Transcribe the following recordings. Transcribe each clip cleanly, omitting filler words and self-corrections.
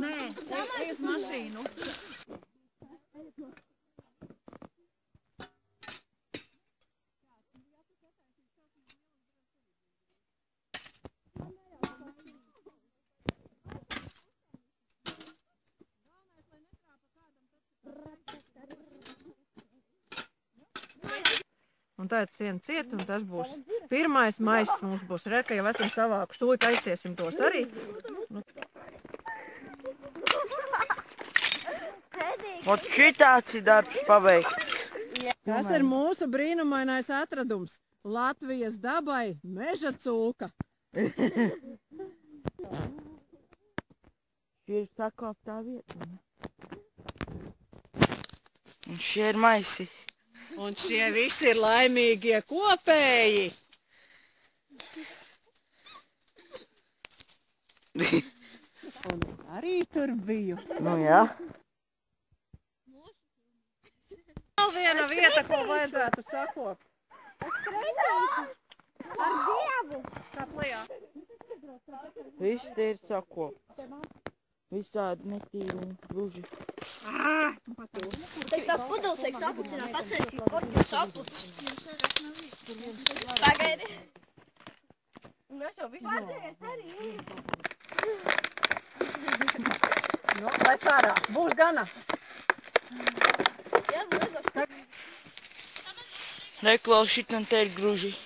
Nē, ej uz mašīnu. Un tā ir siena ciet, un tas būs pirmais maiss mums būs. Redz, ka jau esam savākuši. Tūlīt aizsiesim tos arī. Ot šitāds ir darbs paveikts. Tas ir mūsu brīnumainais atradums. Latvijas dabai meža cūka. Šī ir sakoptā vieta. Un šie ir maisi. Un šie visi ir laimīgie kopēji. Un es arī tur biju. Nu jā. Vēl viena vieta, ko vajadzētu sakopt. Ar Dievu! Kā plējā? Viss te ir sakopts. Visādi netīri un gluži. Tas tās pudeles vajag sapucināt, atceries, jo korķi sapuc. Pagaidi. Mēs jau visu atceries arī. Nu, lec ārā. Būs gana. Jā, būs. Reku vēl šitam te ir gluži.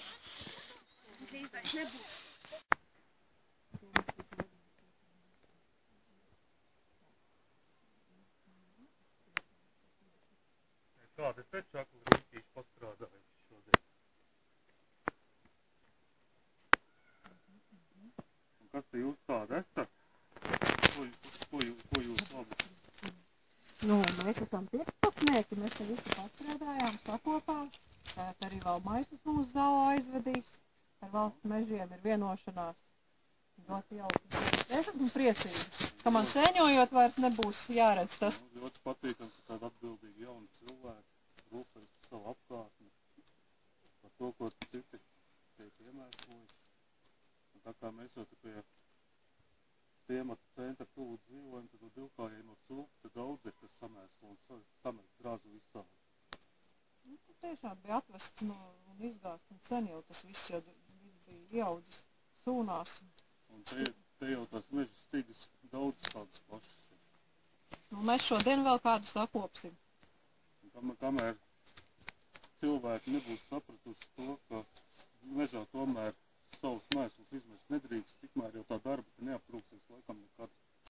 Kādi pēc čakli rītīši pastrādājuši šodien? Un kas te jūs tādi esat? Ko jūs labi? Nu, mēs esam pirkstnieki, mēs te visu pastrādājām, sakopām. Tēt arī vēl maisus mūsu zao aizvedīs. Ar valsts mežiem ir vienošanās. Ļoti jauki. Es esmu priecīga, ka man sēņojot vairs nebūs jāredz tas. Ļoti patīkam, ka tāda atbildīga jauna cilvēka rūpēs par savu apkārtni, par to, ko citi te piemērojas. Un tā kā mēs jau te pie ciemata centra tuvu dzīvojam, tad divkājējo cūku te daudz ir, kas samēslo un samet grāzu visādi. Nu, tiešām bija atvests un izgāsts, un sen jau tas viss jau bija ieaudzis sūnās. Un te jau tās meža stigas daudz tādas pašas ir. Nu, mēs šodien vēl kādu sakopsim. Un kamēr cilvēki nebūs sapratuši to, ka mežā tomēr savus mēslus izmest nedrīkst, tikmēr jau tā darba neaptrūks